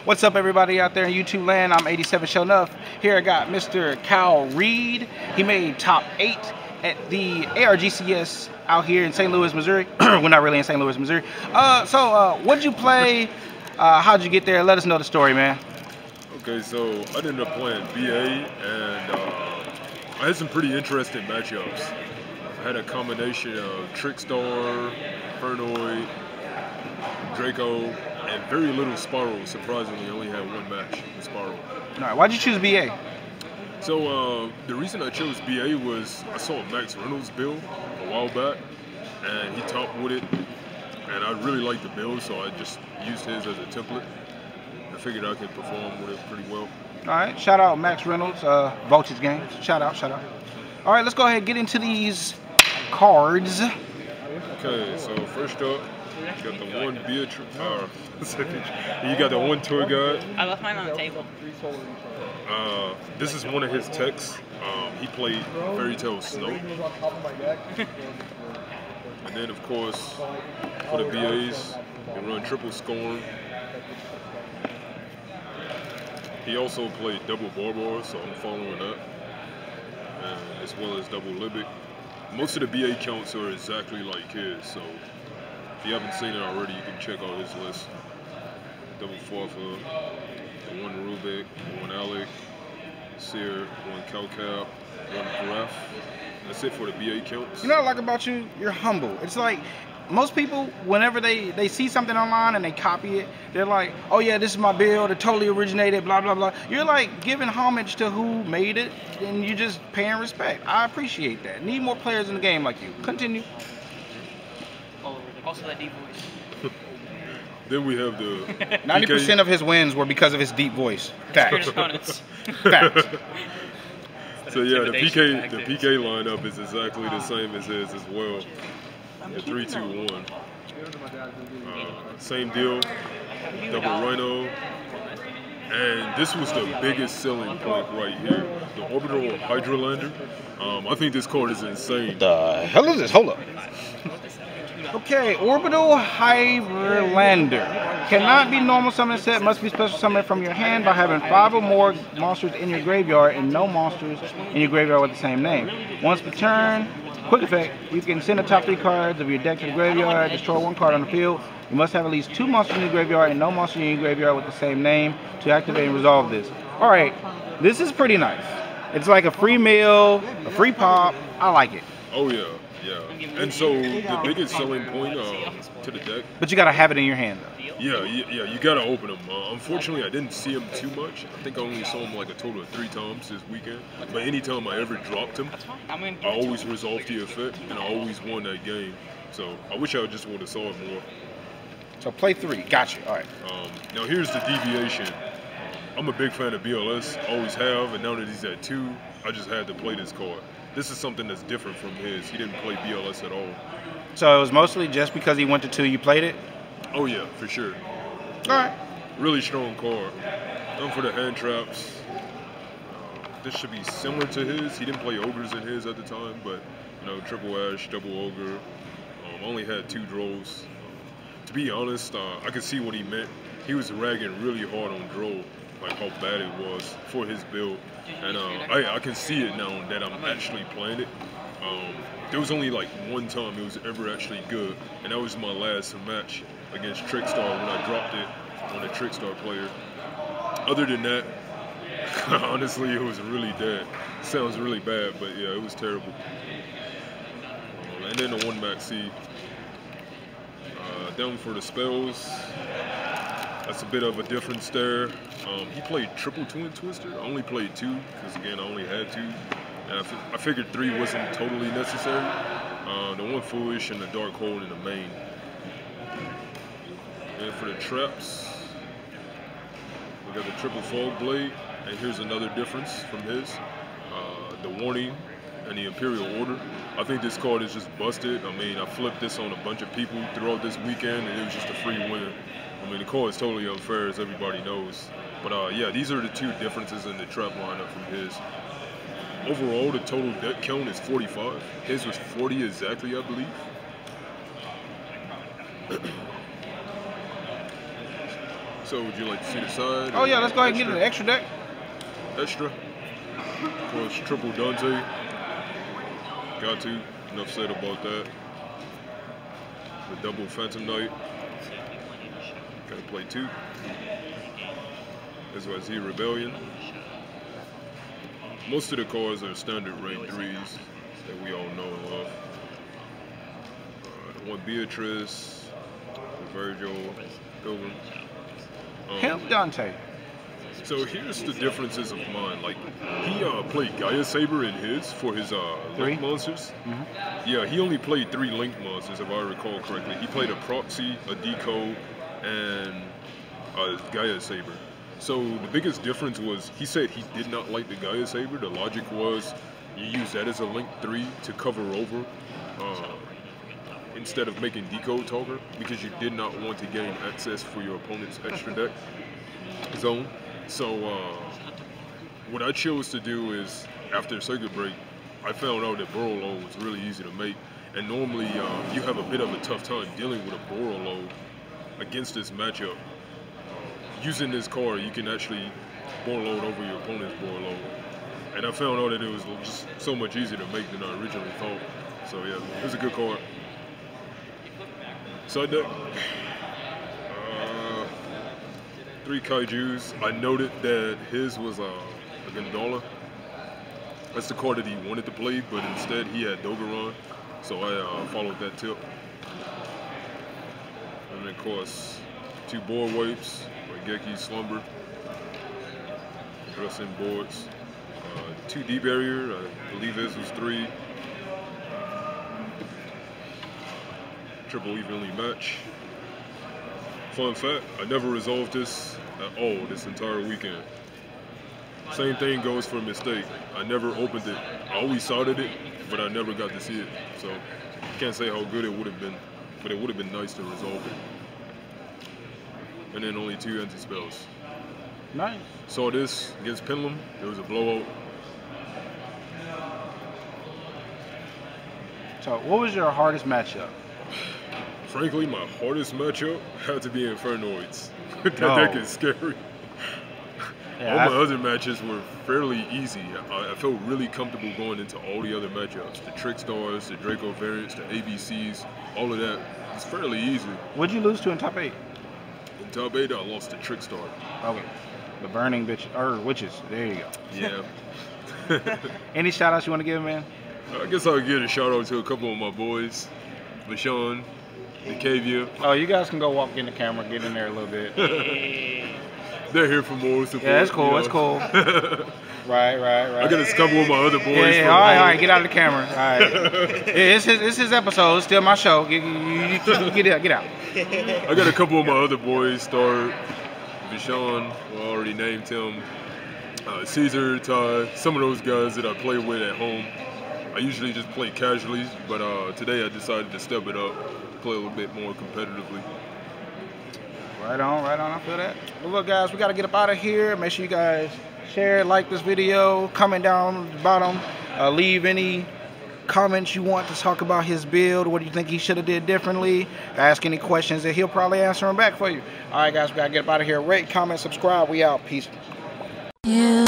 What's up, everybody out there in YouTube land? I'm 87 Show Enough. Here I got Mr. Kyle Reid. He made top 8 at the ARGCS out here in St. Louis, Missouri. We're not really in St. Louis, Missouri. What'd you play? How'd you get there? Let us know the story, man. Okay, so I ended up playing BA, and I had some pretty interesting matchups. I had a combination of Trickstar, Fernoid, Draco, and very little Spiral. Surprisingly, I only had one match with Spiral. All right, why'd you choose BA? So the reason I chose BA was I saw Max Reynolds' build a while back, and he top wooded, and I really liked the build, so I just used his as a template. I figured I could perform with it pretty well. All right, shout out Max Reynolds, Voltage Games. Shout out, shout out. All right, let's go ahead and get into these cards. Okay, so first up, you got the one Beatrice, you got the one tour guide. I left mine on the table. This is one of his techs. He played Fairy Tale Snow. And then, of course, for the BAs, they run Triple Scorn. He also played Double Barbar, so I'm following that, as well as Double Libic. Most of the BA counts are exactly like his, so if you haven't seen it already, you can check out his list. Double Farfa, the one Rubik, one Alec, Seer, one Calcap, one Graph. That's it for the BA counts. You know what I like about you? You're humble. It's like most people, whenever they see something online and they copy it, they're like, oh yeah, this is my build, it totally originated, blah, blah, blah. You're like giving homage to who made it, and you're just paying respect. I appreciate that. Need more players in the game like you. Continue. Also that deep voice. Then we have the 90% of his wins were because of his deep voice. Fact. Fact. So yeah, the PK lineup is exactly the same as his as well. The 3-2-1. Same deal. Double Rhino. And this was the biggest selling point right here. The Orbital Hydralander. I think this card is insane. What the hell is this? Hold up. Okay, Orbital Hydralander. Cannot be normal summon set, must be special summon from your hand by having 5 or more monsters in your graveyard and no monsters in your graveyard with the same name. Once per turn, quick effect, you can send the top 3 cards of your deck to the graveyard, destroy 1 card on the field. You must have at least 2 monsters in your graveyard and no monsters in your graveyard with the same name to activate and resolve this. Alright, this is pretty nice. It's like a free meal, a free pop. I like it. Oh yeah. Yeah, and so the biggest selling point to the deck. But you gotta have it in your hand, though. Yeah, you gotta open them. Unfortunately, I didn't see him too much. I think I only saw him like a total of 3 times this weekend. But anytime I ever dropped him, I always resolved the effect, and I always won that game. So I wish I just would have saw it more. So play 3. Gotcha. All right. Now here's the deviation. I'm a big fan of BLS, always have, and now that he's at 2, I just had to play this card. This is something that's different from his. He didn't play BLS at all. So it was mostly just because he went to 2, you played it? Oh yeah, for sure. All right. Really strong card. Done for the hand traps. This should be similar to his. He didn't play Ogres in his at the time, but you know, Triple Ash, Double Ogre. Only had 2 draws. To be honest, I could see what he meant. He was ragging really hard on draw, like how bad it was for his build. And I can see it now that I'm actually playing it. There was only like 1 time it was ever actually good, and that was my last match against Trickstar when I dropped it on a Trickstar player. Other than that, honestly, it was really dead. Sounds really bad, but yeah, it was terrible. And then the 1 Maxi. Down for the spells. That's a bit of a difference there. He played triple Twin Twister. I only played 2 because again I only had 2, and I figured 3 wasn't totally necessary. The 1 Foolish and the Dark Hold in the main. And for the traps, we got the triple Fog Blade, and here's another difference from his. The Warning and the Imperial Order. I think this card is just busted. I mean, I flipped this on a bunch of people throughout this weekend, and it was just a free win. I mean, the card is totally unfair, as everybody knows. But yeah, these are the 2 differences in the trap lineup from his. Overall, the total deck count is 45. His was 40 exactly, I believe. So would you like to see the side? Oh yeah, let's go ahead and get into the extra deck. Extra. Of course, triple Dante. Got to. Enough said about that. The double Phantom Knight. Gotta play 2. As well as the Rebellion. Most of the cards are standard rank 3s that we all know and love. The one Beatrice, the Virgil, Pilgrim. Help Dante. So here's the differences of mine. Like, he played Gaia Saber in his for his Link monsters. Yeah, he only played 3 Link monsters, if I recall correctly. He played a Proxy, a Deco, and a Gaia Saber. So the biggest difference was he said he did not like the Gaia Saber. The logic was you use that as a Link 3 to cover over instead of making Decode Talker, because you did not want to gain access for your opponent's extra deck zone. So what I chose to do is, after circuit break, I found out that Borolo was really easy to make, and normally you have a bit of a tough time dealing with a Borolo against this matchup. Using this card, you can actually Borload over your opponent's Borload, and I found out that it was just so much easier to make than I originally thought. So yeah, it was a good card. Side deck. 3 Kaijus. I noted that his was a Gondola. That's the card that he wanted to play, but instead he had Dogeron, so I followed that tip. And then of course, 2 board wipes, Geki Slumber, dressing boards, 2 D barrier. I believe this was 3. Triple evenly match. Fun fact, I never resolved this at all this entire weekend. Same thing goes for Mistake. I never opened it. I always soldered it, but I never got to see it. So can't say how good it would have been, but it would have been nice to resolve it. And then only 2 anti-spells. Nice. Saw this against Pendulum. There was a blowout. So what was your hardest matchup? Frankly, my hardest matchup had to be Infernoids. That deck is scary. Yeah, all my other matches were fairly easy. I felt really comfortable going into all the other matchups. The Trickstars, the Draco variants, the ABCs, all of that. It's fairly easy. What'd you lose to in top 8? In top 8, I lost to Trickstar. Okay. The burning bitch, or witches. There you go. Yeah. Any shout outs you want to give, man? I guess I'll give a shout out to a couple of my boys. Bashan, Decavia. Oh, you guys can go walk in the camera, get in there a little bit. They're here for more support. Yeah, that's cool, that's cool. Right. I got a couple of my other boys. Yeah. All right, get out of the camera. All right. Yeah, it's his episode. It's still my show. Get out. I got a couple of my other boys start. Vishon, I already named him. Caesar, Ty, some of those guys that I play with at home. I usually just play casually, but today I decided to step it up, play a little bit more competitively. Right on, I feel that. Well, look, guys, we got to get up out of here. Make sure you guys share, like this video, comment down the bottom, leave any comments you want to talk about his build. What do you think he should have did differently? Ask any questions that he'll probably answer them back for you. All right, guys, we got to get up out of here. Rate, comment, subscribe. We out. Peace. You